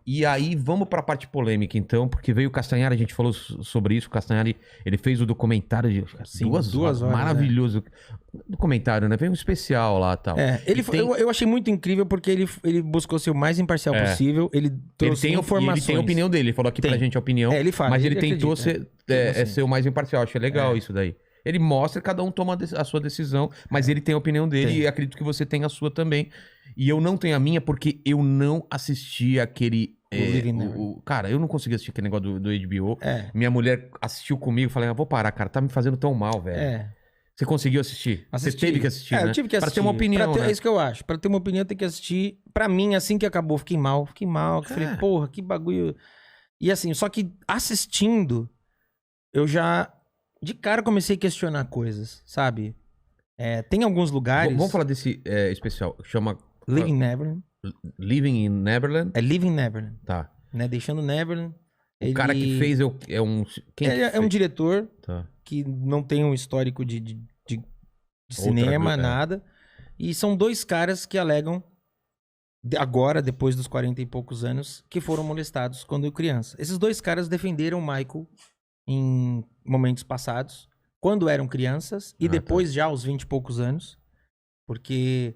E aí, vamos pra parte polêmica, então, porque veio o Castanhari, a gente falou sobre isso, o Castanhari, ele fez o documentário de Sim, 2 horas, né? maravilhoso. Documentário, né? Veio um especial lá e tal. Eu achei muito incrível porque ele buscou ser o mais imparcial possível, ele trouxe informações. Ele tem a opinião dele, ele falou aqui pra gente a opinião, ele fala, mas ele tentou ser o mais imparcial, achei legal isso daí. Ele mostra, cada um toma a sua decisão, mas ele tem a opinião dele e acredito que você tem a sua também. E eu não tenho a minha porque eu não assisti aquele... cara, eu não consegui assistir aquele negócio do HBO. Minha mulher assistiu comigo, falei, vou parar, cara, tá me fazendo tão mal, velho. Você conseguiu assistir? Você teve que assistir, né? Eu tive que assistir. Pra ter uma opinião, né? É isso que eu acho. Pra ter uma opinião, tem que assistir. Pra mim, assim que acabou, fiquei mal. Falei, porra, que bagulho... E assim, só que assistindo, eu já... De cara comecei a questionar coisas, sabe? Tem alguns lugares... Vamos falar desse especial. Chama... Living Neverland. Living in Neverland? É Living Neverland. Tá. Né? Deixando Neverland. O cara que fez é um... Quem ele é um diretor tá. que não tem um histórico de cinema, nada. E são 2 caras que alegam, agora, depois dos 40 e poucos anos, que foram molestados quando criança. Esses 2 caras defenderam o Michael em momentos passados, quando eram crianças, e depois já aos 20 e poucos anos, porque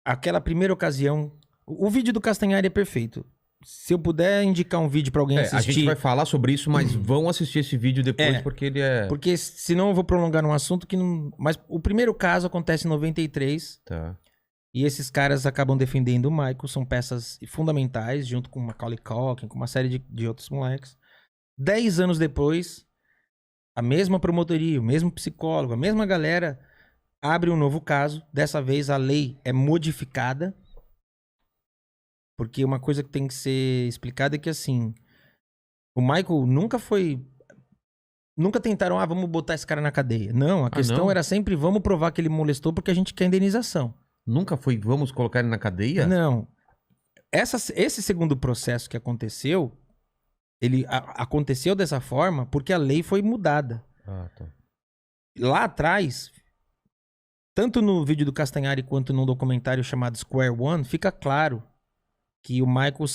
aquela primeira ocasião... O vídeo do Castanhari é perfeito. Se eu puder indicar um vídeo pra alguém assistir... A gente vai falar sobre isso, mas vão assistir esse vídeo depois, porque ele é... Porque senão eu vou prolongar num assunto que não... Mas o primeiro caso acontece em 93, e esses caras acabam defendendo o Michael, são peças fundamentais, junto com o Macaulay Culkin, com uma série de outros moleques. 10 anos depois, a mesma promotoria, o mesmo psicólogo, a mesma galera abre um novo caso. Dessa vez a lei é modificada. Porque uma coisa que tem que ser explicada é que, assim, o Michael nunca foi... Nunca tentaram, vamos botar esse cara na cadeia. Não, a questão era sempre, vamos provar que ele molestou porque a gente quer indenização. Nunca foi, vamos colocar ele na cadeia? Não. Esse segundo processo que aconteceu... Ele aconteceu dessa forma porque a lei foi mudada. Lá atrás, tanto no vídeo do Castanhari quanto num documentário chamado Square One, fica claro que o Michael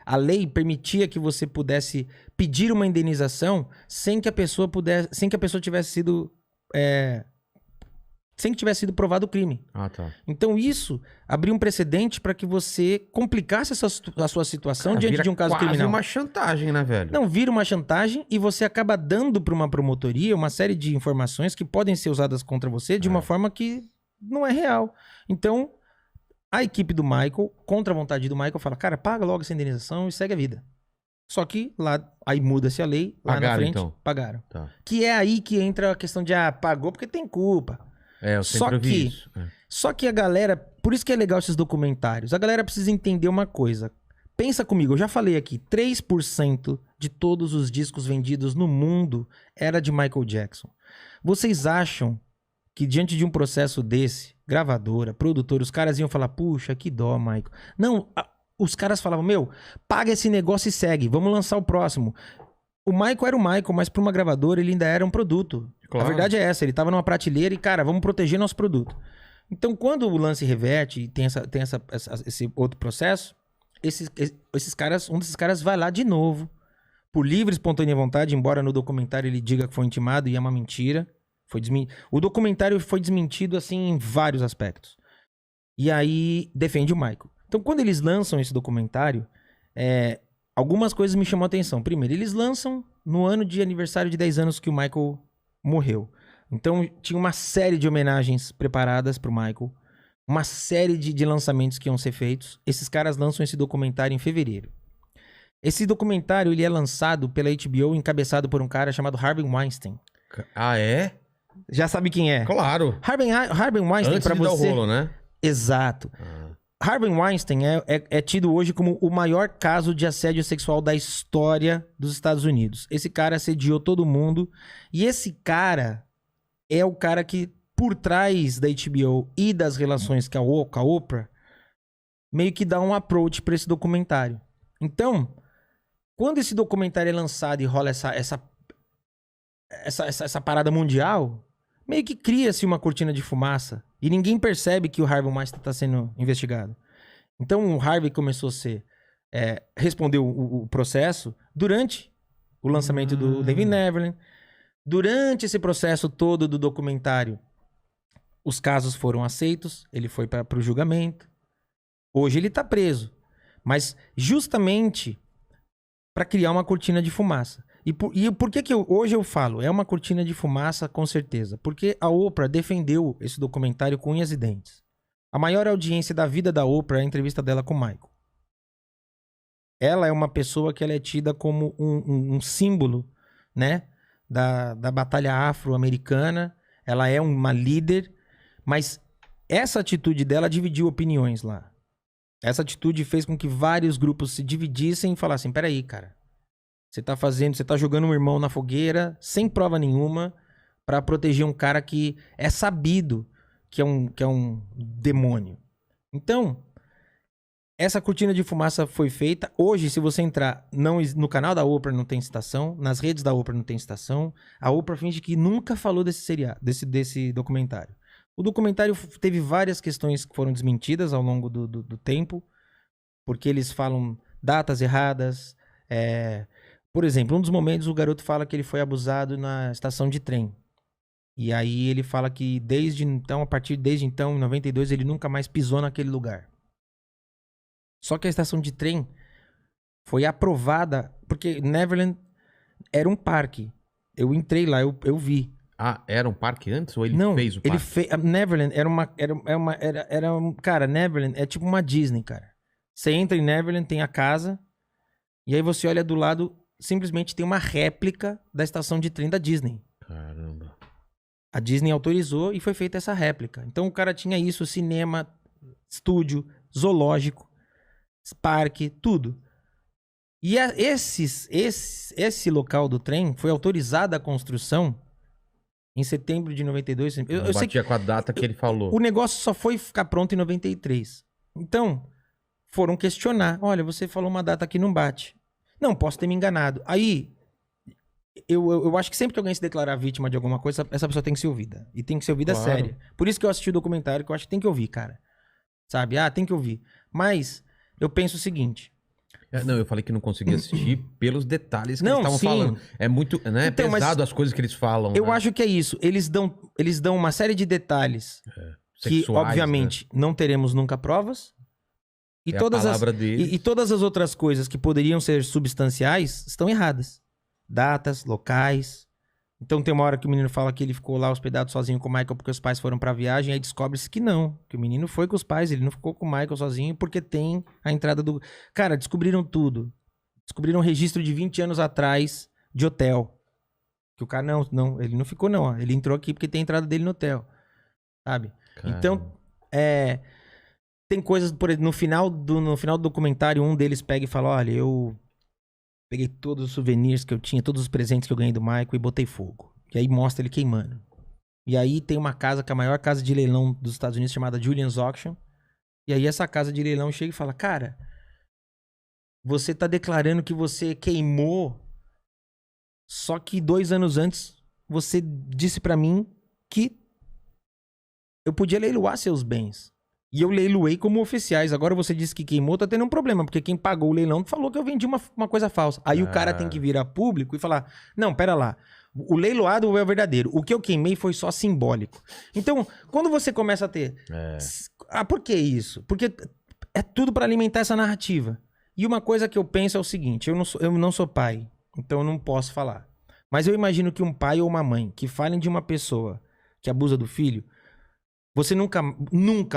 a lei permitia que você pudesse pedir uma indenização sem que a pessoa tivesse sido... sem que tivesse sido provado o crime. Então isso abriu um precedente para que você complicasse a sua situação diante de um caso criminal. Vira uma chantagem, né, velho? Não, vira uma chantagem e você acaba dando para uma promotoria uma série de informações que podem ser usadas contra você de uma forma que não é real. Então, a equipe do Michael, contra a vontade do Michael, fala, cara, paga logo essa indenização e segue a vida. Só que lá, aí muda-se a lei, lá na frente, pagaram. Que é aí que entra a questão de, pagou porque tem culpa. Eu sempre ouvi isso. Só que a galera... Por isso que é legal esses documentários. A galera precisa entender uma coisa. Pensa comigo, eu já falei aqui. 3% de todos os discos vendidos no mundo era de Michael Jackson. Vocês acham que diante de um processo desse, gravadora, produtora, os caras iam falar, puxa, que dó, Michael. Não, os caras falavam, paga esse negócio e segue. Vamos lançar o próximo. O Michael era o Michael, mas para uma gravadora ele ainda era um produto. Claro. A verdade é essa, ele tava numa prateleira e, cara, vamos proteger nosso produto. Então, quando o lance reverte e tem esse outro processo, um desses caras vai lá de novo, por livre e espontânea vontade, embora no documentário ele diga que foi intimado e é uma mentira. O documentário foi desmentido, assim, em vários aspectos. E aí, defende o Michael. Então, quando eles lançam esse documentário, algumas coisas me chamam a atenção. Primeiro, eles lançam no ano de aniversário de 10 anos que o Michael morreu. Então, tinha uma série de homenagens preparadas pro Michael. Uma série de lançamentos que iam ser feitos. Esses caras lançam esse documentário em fevereiro. Esse documentário, ele é lançado pela HBO, encabeçado por um cara chamado Harvey Weinstein. Ah, é? Já sabe quem é? Claro. Harvey Weinstein, antes de dar o rolo, né? Exato. Harvey Weinstein é tido hoje como o maior caso de assédio sexual da história dos Estados Unidos. Esse cara assediou todo mundo. E esse cara é o cara que, por trás da HBO e das relações com a Oprah, meio que dá um approach para esse documentário. Então, quando esse documentário é lançado e rola essa parada mundial, meio que cria-se uma cortina de fumaça. E ninguém percebe que o Harvey Weinstein está sendo investigado. Então o Harvey começou a ser respondeu o processo durante o lançamento do David Neverland. Durante esse processo todo do documentário, os casos foram aceitos, ele foi para o julgamento. Hoje ele está preso, mas justamente para criar uma cortina de fumaça. E por que hoje eu falo? É uma cortina de fumaça, com certeza. Porque a Oprah defendeu esse documentário com unhas e dentes. A maior audiência da vida da Oprah é a entrevista dela com o Michael. Ela é uma pessoa que ela é tida como um símbolo, né, da batalha afro-americana. Ela é uma líder, mas essa atitude dela dividiu opiniões lá. Essa atitude fez com que vários grupos se dividissem e falassem, peraí, cara, você tá jogando um irmão na fogueira, sem prova nenhuma, pra proteger um cara que é sabido que é um demônio. Então, essa cortina de fumaça foi feita. Hoje, se você entrar no canal da Oprah, não tem citação. Nas redes da Oprah não tem citação. A Oprah finge que nunca falou desse documentário. O documentário teve várias questões que foram desmentidas ao longo do tempo. Porque eles falam datas erradas. Por exemplo, um dos momentos o garoto fala que ele foi abusado na estação de trem. E aí ele fala que desde então, em 92, ele nunca mais pisou naquele lugar. Só que a estação de trem foi aprovada, porque Neverland era um parque. Eu entrei lá, eu vi. Ah, era um parque antes ou ele fez o parque? Ele fez. Neverland cara, Neverland é tipo uma Disney, cara. Você entra em Neverland, tem a casa, e aí você olha do lado, simplesmente tem uma réplica da estação de trem da Disney. Caramba. A Disney autorizou e foi feita essa réplica. Então o cara tinha isso, cinema, estúdio, zoológico, parque, tudo. E esse local do trem foi autorizada a construção em setembro de 92. Eu sei que com a data que ele falou. O negócio só foi ficar pronto em 93. Então, foram questionar. Olha, você falou uma data que não bate. Não, posso ter me enganado. Aí, eu acho que sempre que alguém se declarar vítima de alguma coisa, essa pessoa tem que ser ouvida. E tem que ser ouvida séria. Por isso que eu assisti o documentário, que eu acho que tem que ouvir, cara. Sabe? Tem que ouvir. Mas, eu penso o seguinte. Não, eu falei que não conseguia assistir pelos detalhes que eles estavam falando. É muito, né? Então, pesado as coisas que eles falam. Eu acho que é isso. Eles dão uma série de detalhes sexuais, que, obviamente, não teremos nunca provas. E todas as outras coisas que poderiam ser substanciais estão erradas. Datas, locais. Então tem uma hora que o menino fala que ele ficou lá hospedado sozinho com o Michael porque os pais foram pra viagem, aí descobre-se que não, que o menino foi com os pais, ele não ficou com o Michael sozinho porque tem a entrada do... Cara, descobriram tudo. Descobriram um registro de 20 anos atrás de hotel. Que o cara, não, ele não ficou não, ó. Ele entrou aqui porque tem a entrada dele no hotel. Sabe? Caramba. Então, tem coisas, por exemplo, no final do documentário, um deles pega e fala, olha, eu peguei todos os souvenirs que eu tinha, todos os presentes que eu ganhei do Michael e botei fogo. E aí mostra ele queimando. E aí tem uma casa, que é a maior casa de leilão dos Estados Unidos, chamada Julian's Auction. E aí essa casa de leilão chega e fala, cara, você tá declarando que você queimou, só que 2 anos antes você disse pra mim que eu podia leiloar seus bens. E eu leiloei como oficiais. Agora você disse que queimou, tá tendo um problema. Porque quem pagou o leilão falou que eu vendi uma coisa falsa. Aí o cara tem que vir a público e falar, não, pera lá. O leiloado é o verdadeiro. O que eu queimei foi só simbólico. Então, quando você começa a ter... por que isso? Porque é tudo pra alimentar essa narrativa. E uma coisa que eu penso é o seguinte. Eu não sou pai. Então eu não posso falar. Mas eu imagino que um pai ou uma mãe que falem de uma pessoa que abusa do filho... Você nunca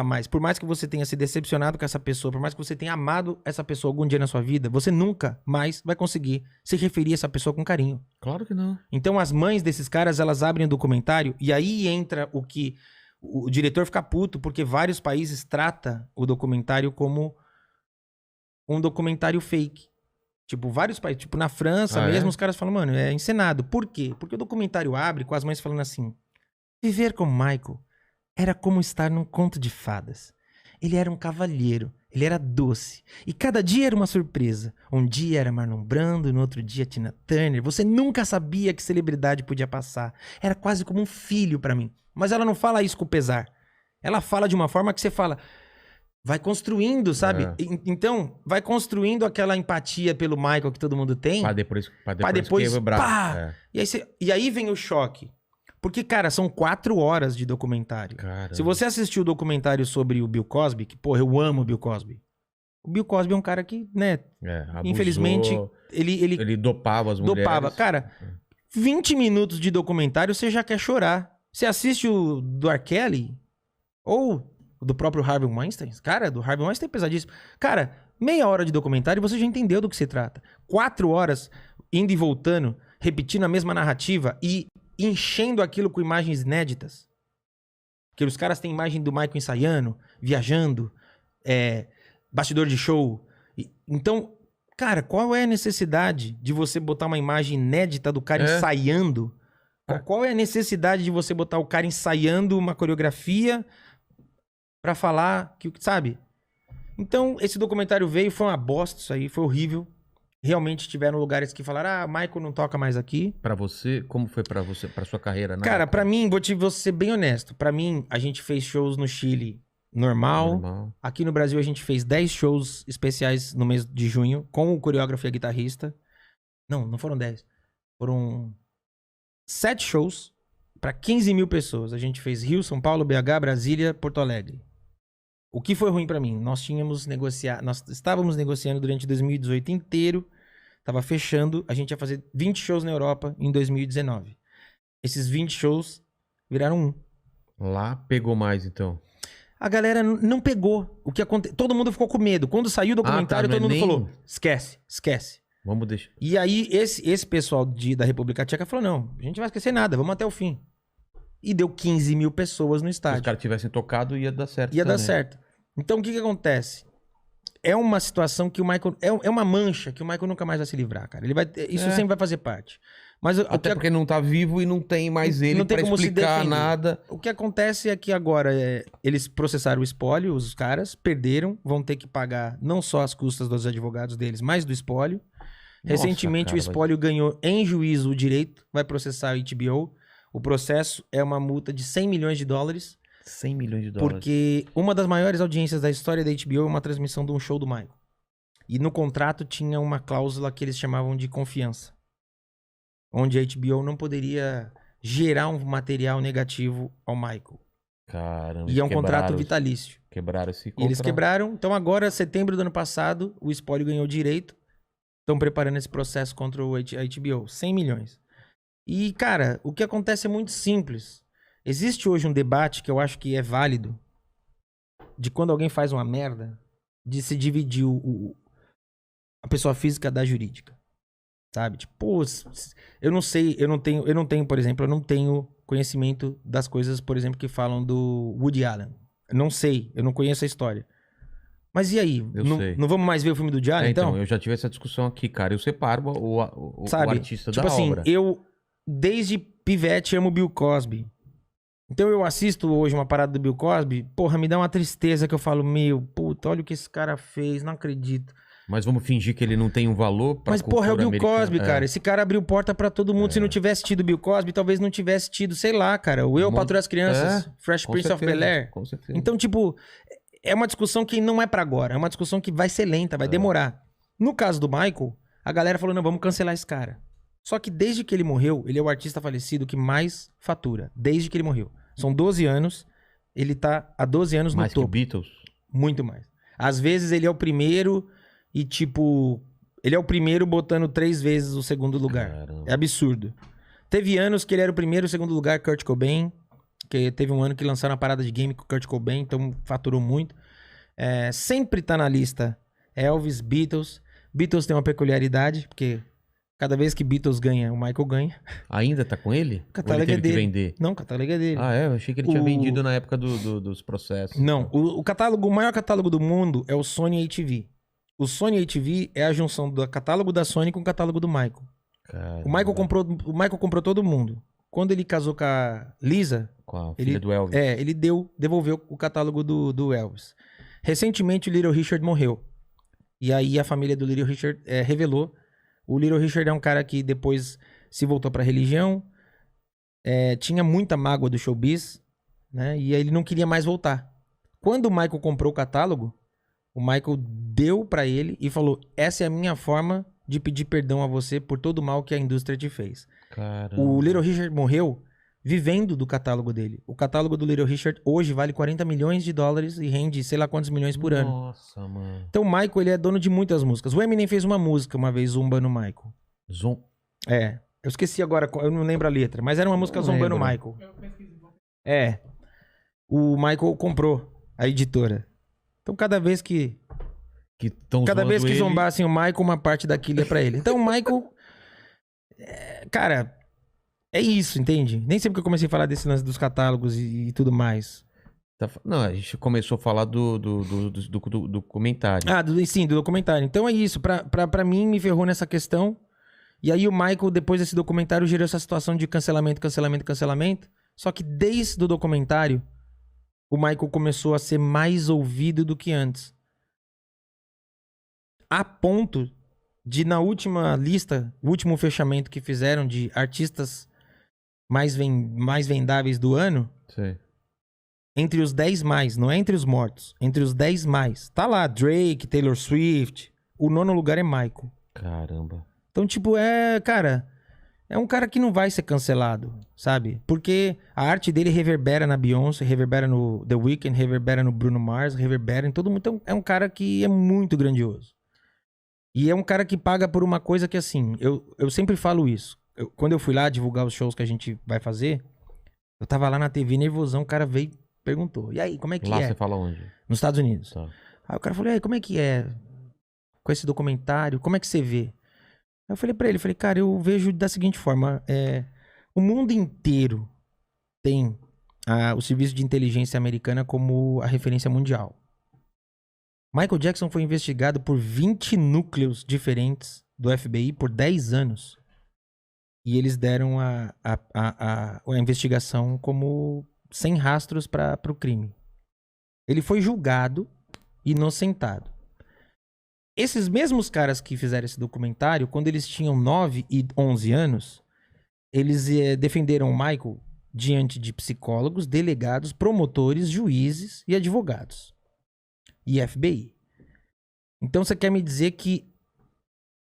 mais, por mais que você tenha se decepcionado com essa pessoa, por mais que você tenha amado essa pessoa algum dia na sua vida, você nunca mais vai conseguir se referir a essa pessoa com carinho. Claro que não. Então as mães desses caras, elas abrem o documentário e aí entra o que o diretor fica puto, porque vários países tratam o documentário como um documentário fake. Tipo, vários países, tipo na França mesmo, os caras falam, mano, é encenado. Por quê? Porque o documentário abre com as mães falando assim, viver como Michael era como estar num conto de fadas. Ele era um cavalheiro, ele era doce. E cada dia era uma surpresa. Um dia era Marlon Brando, no outro dia Tina Turner. Você nunca sabia que celebridade podia passar. Era quase como um filho pra mim. Mas ela não fala isso com pesar. Ela fala de uma forma que você fala... Vai construindo, sabe? Então, vai construindo aquela empatia pelo Michael que todo mundo tem. Pra depois quebrar. E aí vem o choque. Porque, cara, são 4 horas de documentário. Caramba. Se você assistiu o documentário sobre o Bill Cosby, que, porra, eu amo o Bill Cosby. O Bill Cosby é um cara que, né, abusou, infelizmente, ele dopava as mulheres. Dopava. Cara, 20 minutos de documentário, você já quer chorar. Você assiste o do R. Kelly ou do próprio Harvey Weinstein. Cara, do Harvey Weinstein é pesadíssimo. Cara, meia hora de documentário e você já entendeu do que se trata. 4 horas indo e voltando, repetindo a mesma narrativa e enchendo aquilo com imagens inéditas. Porque os caras têm imagem do Michael ensaiando, viajando, bastidor de show. Então, cara, qual é a necessidade de você botar uma imagem inédita do cara ensaiando? Qual é a necessidade de você botar o cara ensaiando uma coreografia pra falar que, sabe? Então, esse documentário veio, foi uma bosta isso aí, foi horrível. Realmente tiveram lugares que falaram, Michael não toca mais aqui. Pra você, como foi pra você, pra sua carreira? Cara, pra mim, vou ser bem honesto. Pra mim, a gente fez shows no Chile normal. Aqui no Brasil, a gente fez 10 shows especiais no mês de junho, com o coreógrafo e a guitarrista. Não foram 10. Foram 7 shows pra 15 mil pessoas. A gente fez Rio, São Paulo, BH, Brasília, Porto Alegre. O que foi ruim pra mim? Nós estávamos negociando durante 2018 inteiro, tava fechando, a gente ia fazer 20 shows na Europa em 2019. Esses 20 shows viraram 1. Lá pegou mais, então? A galera não pegou. O que todo mundo ficou com medo. Quando saiu o documentário, todo mundo falou, esquece. Vamos deixar. E aí, esse pessoal da República Tcheca falou, não, a gente não vai esquecer nada, vamos até o fim. E deu 15 mil pessoas no estádio. Se os caras tivessem tocado, ia dar certo. Ia dar certo. Então, o que acontece? É uma situação que o Michael... É uma mancha que o Michael nunca mais vai se livrar, cara. Isso sempre vai fazer parte. Mas até porque não tá vivo e não tem mais ele pra explicar nada. O que acontece é que agora eles processaram o espólio, os caras, perderam, vão ter que pagar não só as custas dos advogados deles, mas do espólio. Recentemente, o espólio ganhou em juízo o direito, vai processar a HBO. O processo é uma multa de 100 milhões de dólares. 100 milhões de dólares. Porque uma das maiores audiências da história da HBO é uma transmissão de um show do Michael. E no contrato tinha uma cláusula que eles chamavam de confiança. Onde a HBO não poderia gerar um material negativo ao Michael. Caramba. E é um contrato vitalício. Quebraram esse contrato. E eles quebraram. Então agora, setembro do ano passado, o espólio ganhou direito. Estão preparando esse processo contra a HBO. 100 milhões. E, cara, o que acontece é muito simples. Existe hoje um debate que eu acho que é válido de quando alguém faz uma merda, de se dividir a pessoa física da jurídica. Sabe? Tipo, pô, eu não sei, eu não tenho, por exemplo, eu não tenho conhecimento das coisas, por exemplo, que falam do Woody Allen. Eu não sei, eu não conheço a história. Mas e aí? Não vamos mais ver o filme do Woody Allen, então? Eu já tive essa discussão aqui, cara. Eu separo o artista tipo da assim, obra. Eu, desde pivete, amo Bill Cosby. Então eu assisto hoje uma parada do Bill Cosby, porra, me dá uma tristeza que eu falo, puta, olha o que esse cara fez, não acredito. Mas vamos fingir que ele não tem um valor pra Mas, porra, é o Bill Cosby, cara. Esse cara abriu porta pra todo mundo. Se não tivesse tido Bill Cosby, talvez não tivesse tido, sei lá, cara. Eu Patrulha as Crianças, Fresh Prince of Bel-Air. Com certeza. Então, tipo, é uma discussão que não é pra agora. É uma discussão que vai ser lenta, vai demorar. No caso do Michael, a galera falou, não, vamos cancelar esse cara. Só que desde que ele morreu, ele é o artista falecido que mais fatura. Desde que ele morreu. São 12 anos. Ele tá há 12 anos no topo. Mais que Beatles? Muito mais. Às vezes ele é o primeiro... E, tipo, ele é o primeiro botando 3 vezes o segundo lugar. Caramba. É absurdo. Teve anos que ele era o primeiro e segundo lugar, Kurt Cobain. Que teve um ano que lançaram a parada de game com Kurt Cobain, então faturou muito. Sempre tá na lista Elvis, Beatles. Beatles tem uma peculiaridade, porque cada vez que Beatles ganha, o Michael ganha. Ainda tá com ele? O catálogo é dele. Que vender? Não, o catálogo é dele. Ah, eu achei que ele tinha vendido na época dos processos. Não, o maior catálogo do mundo é o Sony ATV. O Sony ATV é a junção do catálogo da Sony com o catálogo do Michael. Caramba. O Michael comprou todo mundo. Quando ele casou com a Lisa... Com a filha do Elvis. Ele devolveu o catálogo do Elvis. Recentemente, o Little Richard morreu. E aí, a família do Little Richard revelou. O Little Richard é um cara que depois se voltou pra religião. Tinha muita mágoa do showbiz, né? E aí ele não queria mais voltar. Quando o Michael comprou o catálogo, o Michael deu pra ele e falou: essa é a minha forma de pedir perdão a você por todo o mal que a indústria te fez. Caramba. O Little Richard morreu vivendo do catálogo dele. O catálogo do Little Richard hoje vale 40 milhões de dólares e rende sei lá quantos milhões por ano. Nossa, mano. Então o Michael, ele é dono de muitas músicas. O Eminem fez uma música uma vez zombando o Michael. É. Eu esqueci agora, eu não lembro a letra, mas era uma música zombando o Michael. É. O Michael comprou a editora. Então cada vez que zombassem o Michael, uma parte daquilo é pra ele. Então o Michael... cara, é isso, entende? Nem sempre que eu comecei a falar desse lance dos catálogos e tudo mais. Não, a gente começou a falar do documentário. Sim, do documentário. Então é isso. Pra mim, me ferrou nessa questão. E aí o Michael, depois desse documentário, gerou essa situação de cancelamento. Só que desde o documentário, o Michael começou a ser mais ouvido do que antes. A ponto de, na última lista, o último fechamento que fizeram de artistas mais vendáveis do ano, Sim. Entre os 10 mais, não é entre os mortos, entre os 10 mais. Tá lá, Drake, Taylor Swift. O 9º lugar é Michael. Caramba. Então, tipo, cara... É um cara que não vai ser cancelado, sabe? Porque a arte dele reverbera na Beyoncé, reverbera no The Weeknd, reverbera no Bruno Mars, reverbera em todo mundo. Então, é um cara que é muito grandioso. E é um cara que paga por uma coisa que, assim, eu sempre falo isso. Quando eu fui lá divulgar os shows que a gente vai fazer, eu tava lá na TV nervosão, o cara veio e perguntou. E aí, como é que lá é? Você fala onde? Nos Estados Unidos. Tá. Aí o cara falou, e aí, como é que é com esse documentário? Como é que você vê? Aí eu falei pra ele, cara, eu vejo da seguinte forma, o mundo inteiro tem o serviço de inteligência americana como a referência mundial. Michael Jackson foi investigado por 20 núcleos diferentes do FBI por 10 anos. E eles deram a investigação como sem rastros para o crime. Ele foi julgado, inocentado. Esses mesmos caras que fizeram esse documentário, quando eles tinham 9 e 11 anos, eles defenderam o Michael diante de psicólogos, delegados, promotores, juízes e advogados. E FBI. Então você quer me dizer que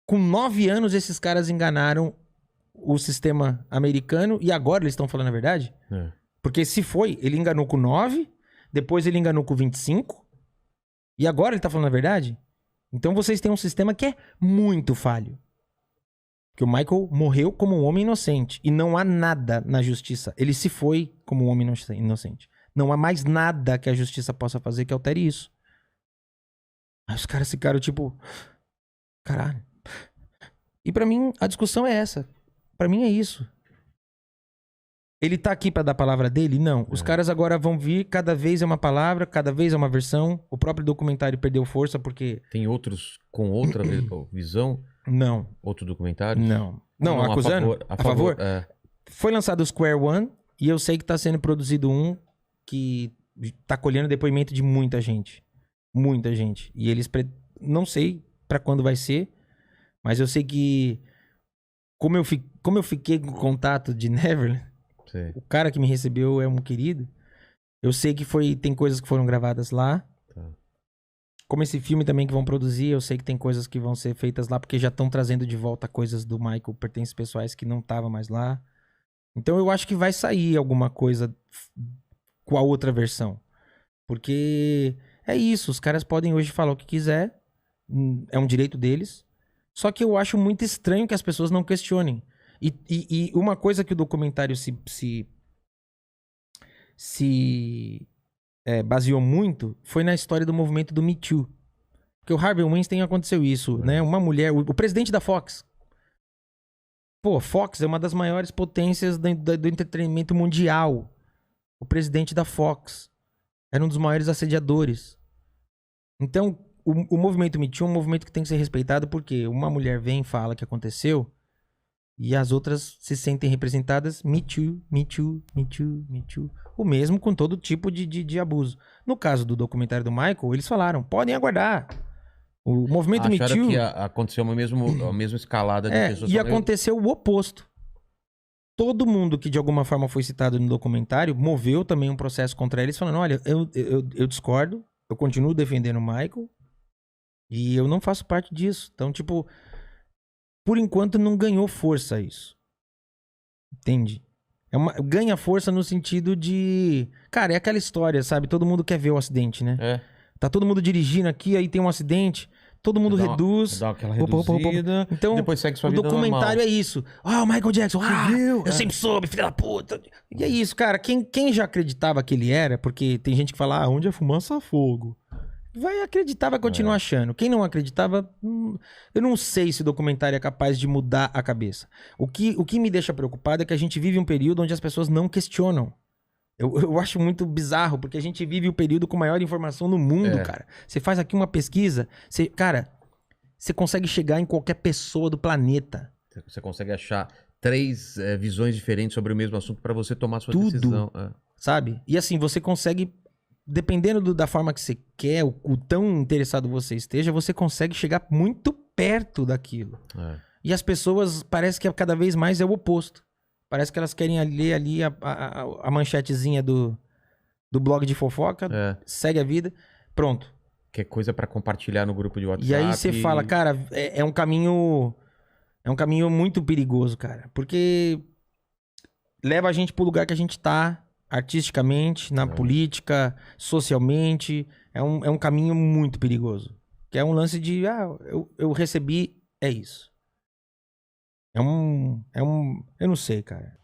com 9 anos esses caras enganaram o sistema americano e agora eles estão falando a verdade? É. Porque se foi, ele enganou com 9, depois ele enganou com 25 e agora ele tá falando a verdade? Então vocês têm um sistema que é muito falho. Porque o Michael morreu como um homem inocente e não há nada na justiça. Ele se foi como um homem inocente. Não há mais nada que a justiça possa fazer que altere isso. Aí os caras ficaram tipo... Caralho. E pra mim, a discussão é essa. Pra mim é isso. Ele tá aqui pra dar a palavra dele? Não. Os caras agora vão vir, cada vez é uma palavra, cada vez é uma versão. O próprio documentário perdeu força porque... Tem outros com outra visão? Não. Outro documentário? Não. Não, acusando? A favor? É. Foi lançado o Square One e eu sei que tá sendo produzido um que tá colhendo depoimento de muita gente. Muita gente. E eles... Não sei pra quando vai ser, mas eu sei que... Como eu fiquei com contato de Neverland, Sim. O cara que me recebeu é um querido. Eu sei que tem coisas que foram gravadas lá. Tá. Como esse filme também que vão produzir, eu sei que tem coisas que vão ser feitas lá, porque já estão trazendo de volta coisas do Michael, pertences pessoais que não estavam mais lá. Então eu acho que vai sair alguma coisa com a outra versão. Porque é isso, os caras podem hoje falar o que quiser, é um direito deles. Só que eu acho muito estranho que as pessoas não questionem. E uma coisa que o documentário se baseou muito foi na história do movimento do Me Too. Porque o Harvey Weinstein aconteceu isso, né? Uma mulher, o presidente da Fox. Pô, Fox é uma das maiores potências do entretenimento mundial. O presidente da Fox era um dos maiores assediadores. Então, o movimento Me Too é um movimento que tem que ser respeitado porque uma mulher vem e fala que aconteceu e as outras se sentem representadas. Me Too, Me Too, Me Too, Me Too. O mesmo com todo tipo de abuso. No caso do documentário do Michael, eles falaram, podem aguardar. O movimento Me Too... Acharam que aconteceu a mesma escalada de pessoas... E aconteceu o oposto. todo mundo que de alguma forma foi citado no documentário moveu também um processo contra eles, falando, olha, eu discordo, eu continuo defendendo o Michael e eu não faço parte disso. Então, tipo, por enquanto não ganhou força isso. Entende? Ganha força no sentido de... Cara, é aquela história, sabe? Todo mundo quer ver o acidente, né? Tá todo mundo dirigindo aqui, aí tem um acidente... Todo mundo reduz. Dá aquela reduzida. Então, depois segue sua vida normal. O documentário é isso. Ah, o Michael Jackson. Eu sempre soube, filho da puta. E é isso, cara. Quem já acreditava que ele era, porque tem gente que fala, onde é fumaça, fogo. Vai acreditar, vai continuar achando. Quem não acreditava, eu não sei se o documentário é capaz de mudar a cabeça. O que me deixa preocupado é que a gente vive um período onde as pessoas não questionam. Eu acho muito bizarro, porque a gente vive o período com maior informação no mundo, cara. Você faz aqui uma pesquisa, você consegue chegar em qualquer pessoa do planeta. Você consegue achar 3 visões diferentes sobre o mesmo assunto para você tomar sua decisão. Sabe? E assim, você consegue, dependendo da forma que você quer, o tão interessado você esteja, você consegue chegar muito perto daquilo. E as pessoas, parece que cada vez mais é o oposto. Parece que elas querem ler ali a manchetezinha do blog de fofoca, segue a vida, pronto. Que é coisa pra compartilhar no grupo de WhatsApp. E aí você fala, cara, é um caminho muito perigoso, cara. Porque leva a gente pro lugar que a gente tá, artisticamente, na política, socialmente. É um caminho muito perigoso. Que é um lance de, eu recebi, é isso. Eu não sei, cara.